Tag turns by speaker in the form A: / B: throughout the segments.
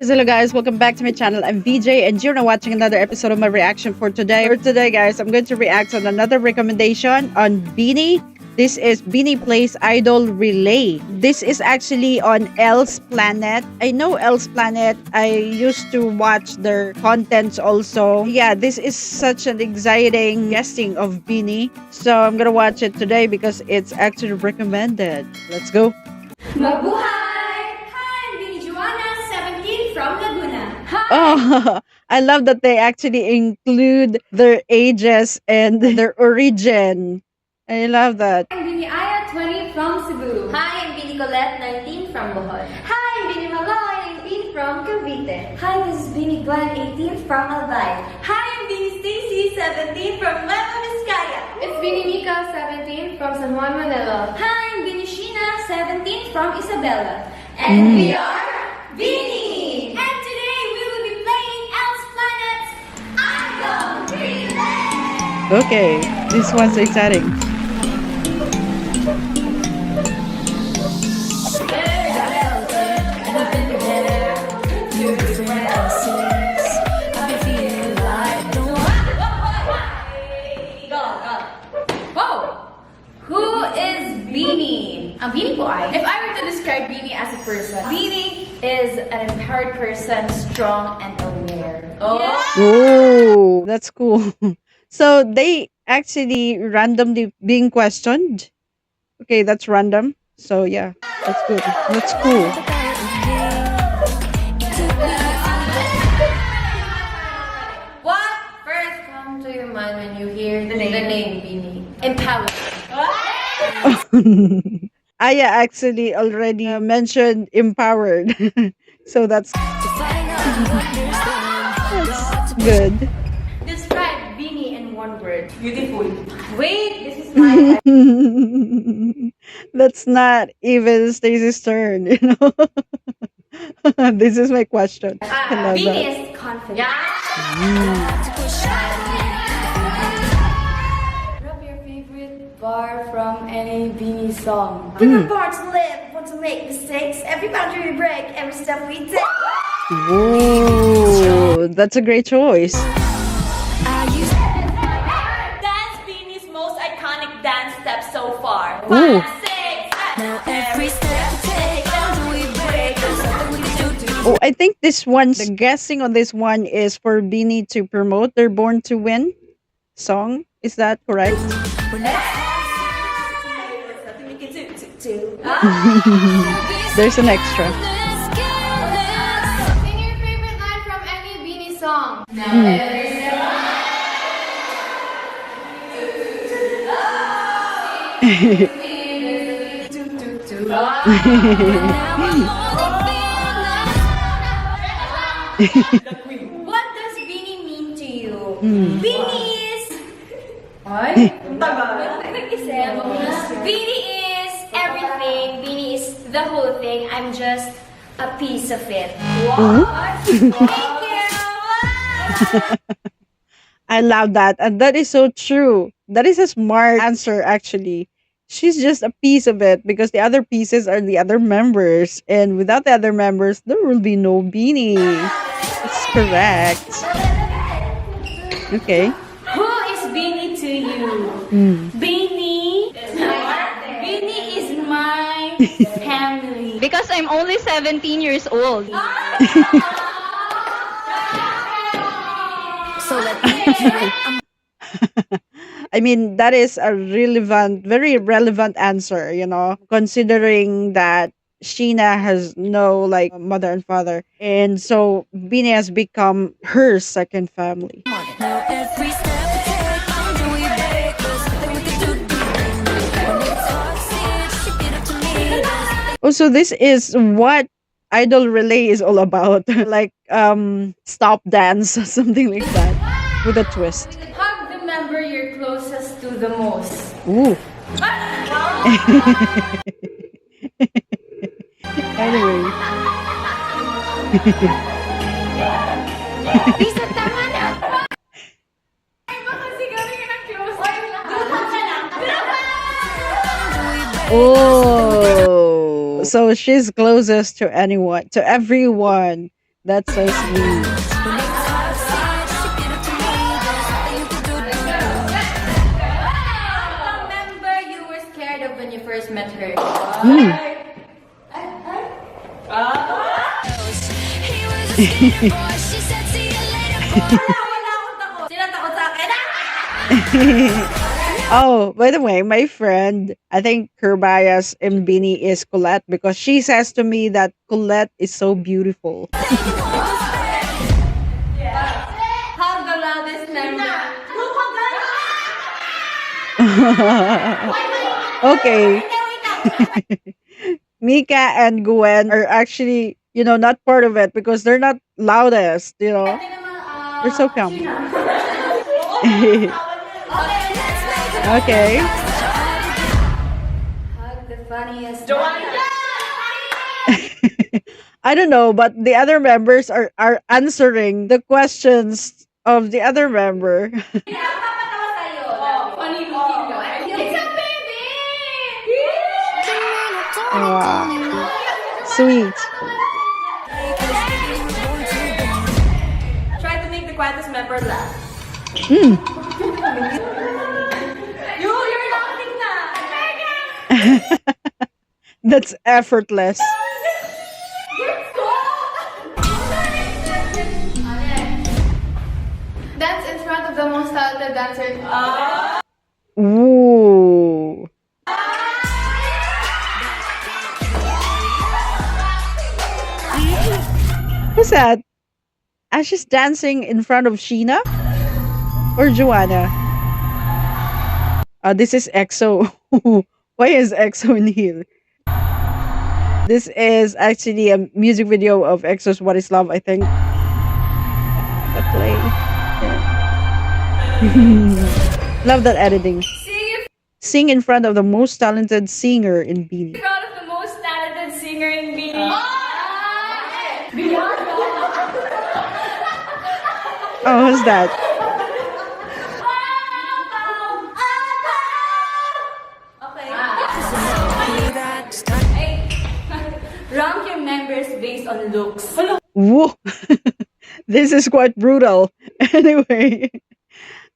A: Hello guys, welcome back to my channel. I'm VJ and you're now watching another episode of my reaction for today. For today guys, I'm going to react on another recommendation on Beanie. This is Beanie Plays Idol Relay. This is actually on Elle's Planet. I know Elle's Planet. I used to watch their contents also. Yeah, this is such an exciting guesting of Beanie. So I'm gonna watch it today because it's actually recommended. Let's go.
B: Mabuhay! Hi, I'm Vinny Joanna, 17 from Laguna. Hi!
A: Oh, I love that they actually include their ages and their origin. I love that.
B: I'm Vinny Aya, 20 from Cebu. Hi, I'm Vinny Colette, 19 from Bohol. Hi, I'm Vinny Malay, 18 from Cavite. Hi, this is Vinny Glenn, 18 from Albay. Hi, I'm Vinny Stacy, 17 from Nueva Vizcaya.
C: It's Vinny Mika, 17 from San Juan, Manila.
B: Hi, I'm Vinny Sheena, 17 from Isabela. And we are Vinny! And today we will be playing Elle's Planet's Idol Relay!
A: Okay, this one's exciting.
B: Who is Beanie?
C: Ang Beanie po ay, if I were to describe Beanie as a person, Beanie is an empowered person, strong and aware.
A: Oh, that's cool. So they actually randomly being questioned. Okay, that's random. So yeah, that's good. That's cool.
C: What first comes to your mind when you hear the name Beanie? Empowered.
A: Aya actually already mentioned empowered. So that's good.
C: Describe Beanie in one word. Beautiful. Wait, this is my
A: That's not even Stacey's turn, you know. This is my question. I love
C: Beanie
A: that.
C: is confident.
B: Drop your favorite bar from any Beanie song.
D: We were born to live, born to make mistakes. Every boundary we break, every step we take.
A: Whoa, that's a great choice.
D: That's Beanie's most iconic dance step so far.
A: Ooh.
D: 5, 6, now every step we take, boundary we break, there's something we can do.
A: Oh, I think this one, the guessing on this one is for Beanie to promote their Born to Win song. Is that correct?
D: There's nothing we can do.
A: There's an extra.
C: Sing your favorite line from any Beanie song.
B: What does Beanie mean to you? Beanie is... Beanie is everything. Beanie is the whole thing. I'm just a piece of it. Thank you.
A: I love that. And that is so true. That is a smart answer, actually. She's just a piece of it because the other pieces are the other members. And without the other members, there will be no Beanie. That's correct. Okay.
B: Who is Beanie to you? Beanie. Beanie is my family.
E: Because I'm only 17 years old.
D: So let me
A: I mean, that is a relevant, very relevant answer, you know, considering that Sheena has no like mother and father. And so Beanie has become her second family.
D: Now every step we take, boundary we break, there's something we can do. When it's hard, she did it to me.
A: Also, this is what Idol Relay is all about. Like stop dance, something like that. With a twist.
C: Hug the member you're closest to the most.
A: Ooh. Anyway.
C: Lisa, tama na! Ay, baka siguro yun ang close.
A: Oh. So she's closest to anyone, to everyone. That's so sweet.
D: When it's toxic, she did it to me. There's nothing you can do to me.
C: Remember you were scared of when you first met her.
D: He was a skater boy. She said, see you later, boy.
C: Sino takot sa akin?
A: Oh, by the way, my friend, I think her bias in Beanie is Colette because she says to me that Colette is so beautiful.
C: How the loudest member?
A: Okay. Mika and Gwen are actually, not part of it because they're not loudest, They're so calm. Okay.
B: Hug the funniest.
A: I don't know, but the other members are answering the questions of the other member.
C: Pinapapatawa sa'yo. Oh, funny looking guy. It's a baby!
A: Wow. Sweet.
C: Try to make the quietest member laugh. You're laughing na!
A: That's effortless.
C: Dance in front of the most talented dancer.
A: Ooh. Who's that? She's dancing in front of Sheena or Joanna? This is EXO. Why is EXO in here? This is actually a music video of EXO's What Is Love, I think. The play. Yeah. Love that editing. Sing in front of the most talented singer in Beanie.
C: Proud of the most talented singer in Beanie.
A: Oh, who's that?
C: Rank your members based on looks.
A: Whoa. This is quite brutal. Anyway,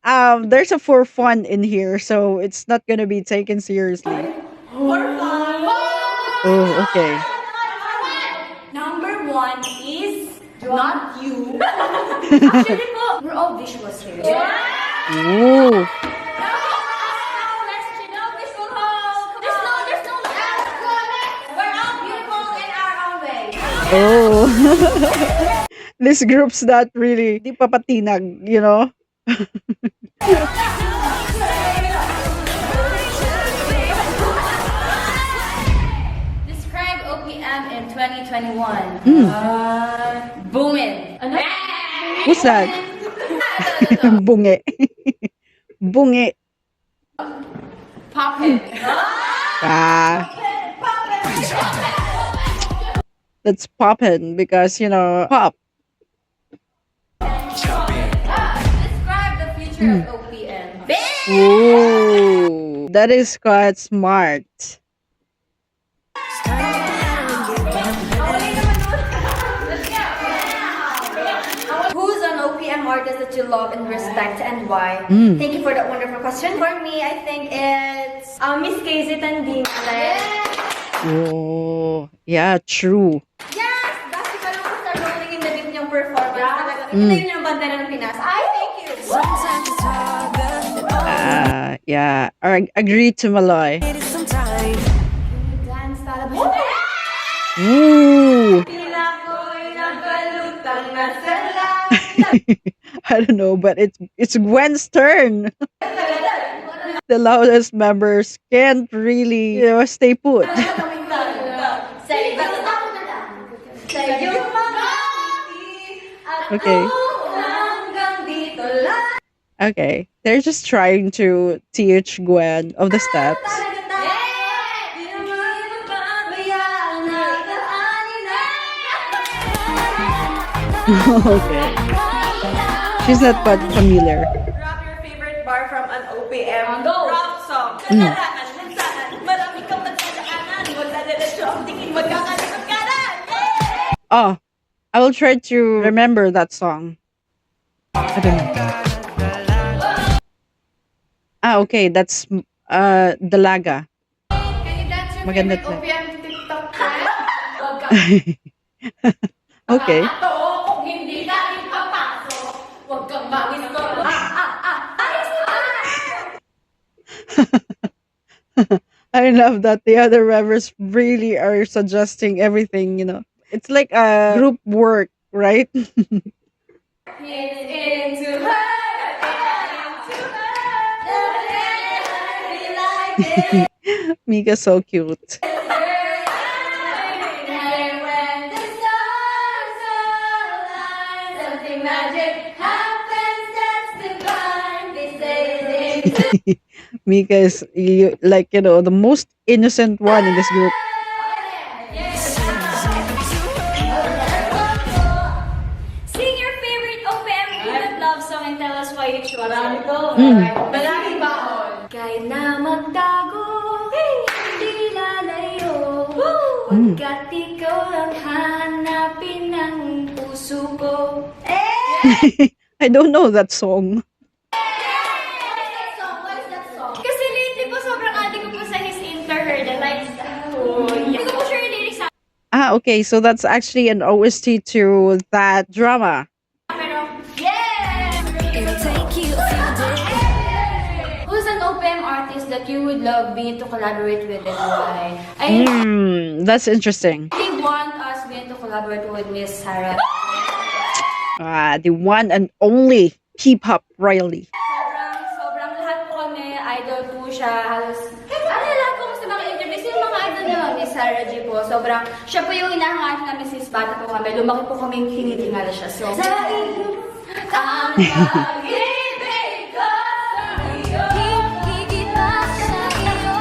A: there's a for fun in here, so it's not gonna be taken seriously. Oh, okay.
C: Number 1 is not you. Actually po, we're all visuals here.
A: Ooh. Oh. This group's not really di pa patinag.
C: Describe OPM in 2021. Booming.
A: Who's that? Bunge. Bunge.
C: Poppin'.
A: Ah. That's poppin' because, pop.
C: Describe the future of OPM.
A: Ooh. That is quite smart.
B: Who's an OPM artist that you love and respect and why? Thank you for that wonderful question. For me, I think it's Miss Casey Tanding.
A: Oh, yeah, true.
B: Yes! Dati pa lang sa rolling in the deep niyang performance. Talaga, ito na yun yung bandera ng Pinas. I thank you!
D: Sometimes it's harder.
A: Yeah, I agree to Maloy.
D: It is some time.
C: Dance talaga.
A: Ooh.
B: Tila ko'y nabalutang nasa
A: I don't know, but it's Gwen's turn. The loudest members can't really, stay put.
B: Say, sa'yo mga at
A: Okay.
B: hanggang dito lang.
A: Okay, they're just trying to teach Gwen of the steps.
B: Di naman magbabayaan na daanin na.
A: Okay. She's not quite familiar.
F: Rap your favorite bar from an OPM
C: Go.
F: rap song. Kadalaan, lansangan, marami kang magdadaanan. Magdadiretso ang tingin, magkakalikot ka na.
A: Oh, I will try to remember that song. I don't know. Ah, okay. That's Dalaga.
C: Can you dance your
A: Maganda
C: favorite
A: to.
C: OPM TikTok trend?
A: Okay.
C: Ato, kung hindi ka ipapasok, huwag kang mawisto.
A: I love that the other rappers really are suggesting everything, you know. It's like a group work, right?
C: It's into her, into her.
A: Mika so cute.
C: Something magic happens that's divine. They say it's
A: Mika is like, you know, the most innocent one in this group.
B: Sing your favorite OPM Unit love song and tell us why you chose it.
C: Maraming baon.
B: Kahit na magtago, hindi lalayo. Pagkat ikaw lang hanapin ng puso ko.
A: I don't know that song.
B: Kasi lately po, sobrang adik ko po sa his Into Her, the lifestyle. Hindi ko po sure yung lyrics sa
A: Ah, okay. So that's actually an OST to that drama.
B: pero, yeah!
D: It'll take you a few days.
B: Who's an OPM artist that you would love me to collaborate with and why? I
A: That's interesting.
B: really want us being to collaborate with Miss Sarah.
A: The one and only P-pop Riley.
B: Sobrang lahat po kami, idol po siya, halos, lahat po sa mga interviews, yung mga idol naman ni Sarah G po, sobrang, siya po yung inahangat namin since bata po kami, lumaki po kaming tinitingala siya, so, sa iyo, ang pag-ibig ko sa'yo.
D: Higit pa sa iyo.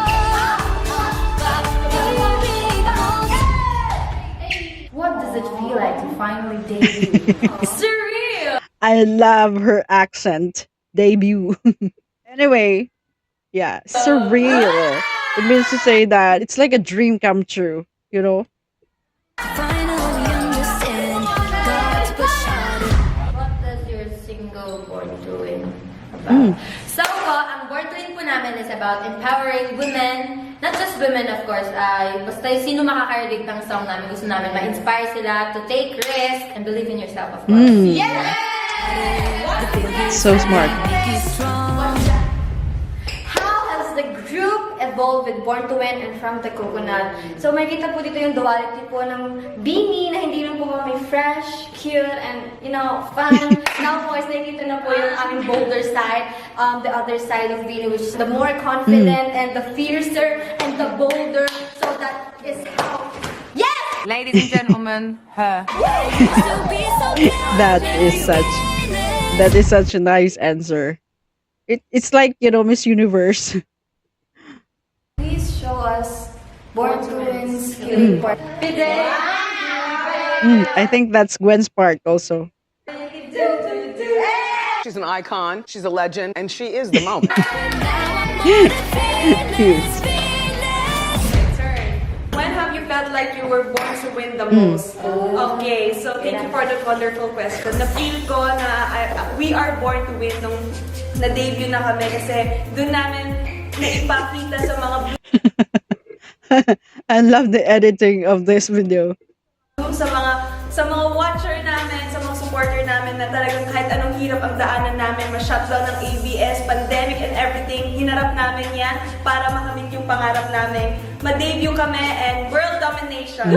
D: Pag-ibig ko
C: What does it feel like to finally debut?
B: Surreal!
A: I love her accent debut. Anyway, yeah, surreal. It means to say that it's like a dream come true, you know?
D: finally understand God's passion.
B: What does your single Born to Win about? So po, ang Born to Win po namin is about empowering women, not just women of course, basta sino makaka-relate ng song namin, gusto namin ma-inspire sila to take risk and believe in yourself of course.
A: So smart.
D: Make you strong.
B: How has the group evolved with Born to Win and From the Coconut? So makikita po dito yung duality po ng Beanie na hindi lang po kami fresh, cute, and you know, fun. Now po is nakikita na po yung aming bolder side, the other side of Beanie, which is the more confident and the fiercer and the bolder. So that is how. Yes!
F: Ladies and gentlemen, her.
D: So be so
A: That is such a nice answer. It's like, you know, Miss Universe.
B: Please show us Born to Win's killing part.
A: I think that's Gwen's part also.
G: She's an icon, she's a legend, and she is the moment.
A: Cute.
F: When have you felt like you were born to win the most? Okay, so thank you for that wonderful question. Na-feel ko na we are born to win nung na-debut na kami kasi doon namin naipakita sa mga
A: I love the editing of this video.
F: sa mga watcher namin, sa mga supporter namin na talagang kahit anong hirap ang daanan namin, ma-shutdown ng ABS, pandemic and everything, hinarap namin yan para makamit yung pangarap namin. Ma-debut kami and world domination.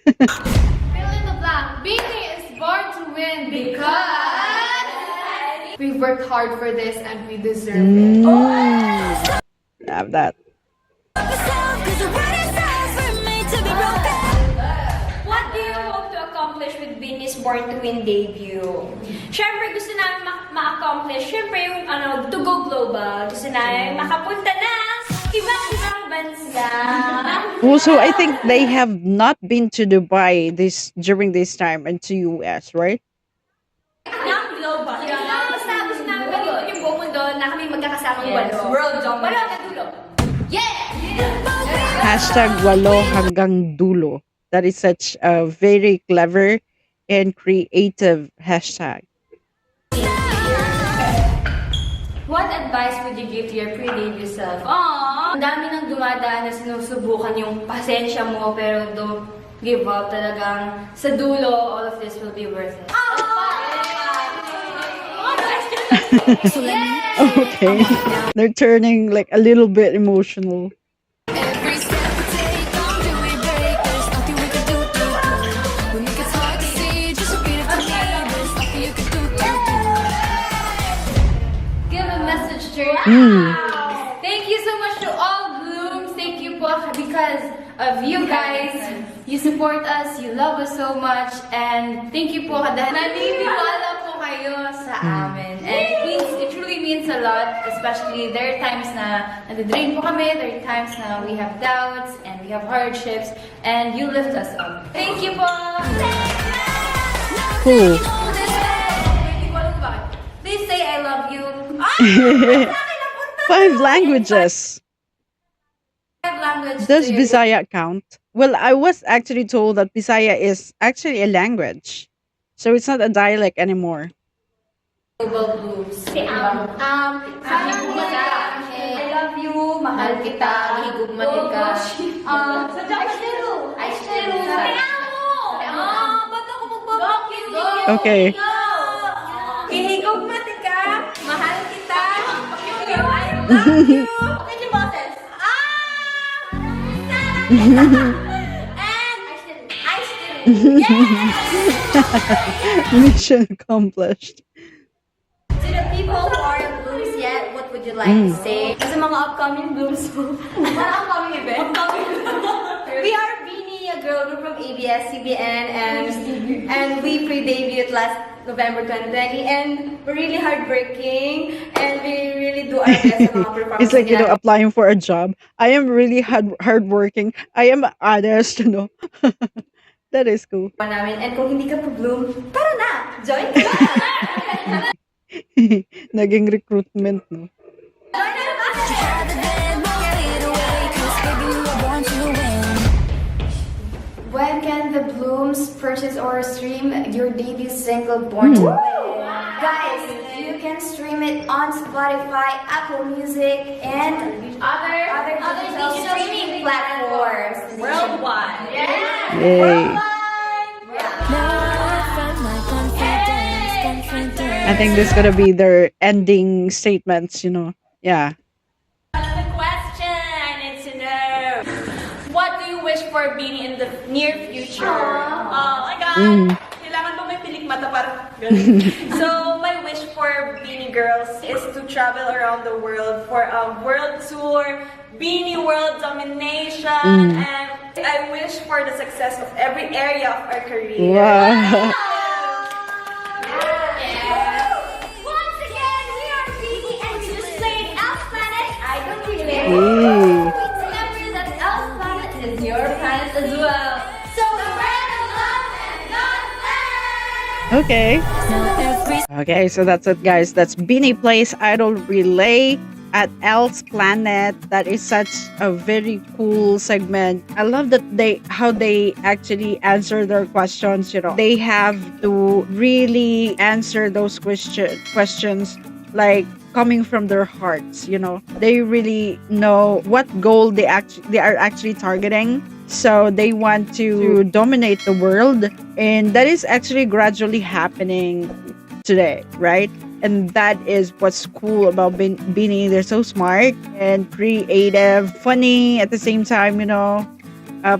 C: Fill in the blank. Beanie is born to win because we've worked hard for this and we deserve it.
A: Love that.
D: Cause the world is ours for me to be broken.
B: What do you hope to accomplish with Beanie's Born to Win debut? Siyempre, gusto namin ma-accomplish, siyempre yung to go global. Gusto namin makapunta na ibang bansa.
A: Also, I think they have not been to Dubai during this time and to US, right?
B: Ng global. Basta gusto namin malipot yung buong mundo na kami magkakasamang
F: Yes,
B: walo.
F: world domination.
B: Walo, kadulo. Yeah!
A: Hashtag walo hanggang dulo. That is such a very clever and creative hashtag.
B: What advice would you give to your pre-debut self? Aww! Ang dami nang dumadaan na sinusubukan yung pasensya mo, pero don't give up. Talagang sa dulo, all of this will be worth it.
A: Okay. They're turning like a little bit emotional.
D: Every step we take, don't do we break? There's nothing we can do. We make it hard to see, just repeat it for me. There's nothing you can do.
C: Give a message to your Thank you so much to all Blooms. Thank you po because of you guys. You support us, you love us so much, and thank you po dahil naniniwala po kayo sa amin. And it truly means a lot, especially there are times na nadidrain po kami, there are times na we have doubts and we have hardships, and you lift us up. Thank you po!
A: Cool.
B: Please say I love you.
A: 5 languages.
B: 5 language.
A: Does Bisaya count? Well, I was actually told that Bisaya is actually a language. So it's not a dialect anymore.
B: Global Blooms. Sayang kita. I love you. Mahal kita. Higugma kita. I still. Ba't ako magbabakit?
A: Okay.
B: Higugma kita. Mahal kita. I love you. Okay, yung boses. And I still.
A: Mission accomplished.
B: To the people who aren't blooms yet, what would you like to say? Sa mga upcoming blooms mo. Upcoming event? We are Beanie, a girl group from ABS-CBN, and we pre-debuted last November 2020, and we're really hardworking, and we really do our best sa mga performances.
A: It's like, applying for a job. I am really hardworking. I am honest, That is cool.
B: namin. And kung hindi ka pa-bloom, tara na! Join ka!
A: Naging recruitment, no?
B: Join na naman!
D: Rather than walk it away, 'cause baby we were born to win.
C: When can the Blooms purchase or stream your debut single Born to Win?
B: Guys, you can stream it on Spotify, Apple Music, and other digital streaming platforms worldwide.
A: Yay.
D: Now from my confidence.
A: I think this is gonna be their ending statements, Yeah.
F: The question I need to know. What do you wish for Beanie in the near future? Oh my God! Kailangan ba may pilik mata para ganun? So, my wish for Beanie Girls is to travel around the world for a world tour, Beanie World domination, and I wish for the success of every area of our career.
A: Wow.
B: Once again, we are Beanie, and we just played Elf Planet. I don't really
A: Ooh.
B: remember that Elf Planet is your planet as well. So spread the love and not less.
A: Okay. Okay, so that's it, guys. That's Beanie Plays Idol Relay at Elle's Planet. That is such a very cool segment. I love that how they actually answer their questions. They have to really answer those questions like coming from their hearts. They really know what goal they are actually targeting. So they want to dominate the world, and that is actually gradually happening today, right? And that is what's cool about Beanie. They're so smart and creative, funny at the same time,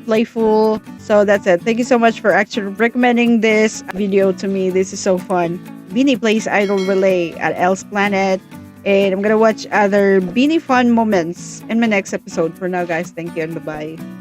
A: playful. So that's it. Thank you so much for actually recommending this video to me. This is so fun. Beanie Plays Idol Relay at Elle's Planet. And I'm gonna watch other Beanie fun moments in my next episode. For now, guys, thank you and bye-bye.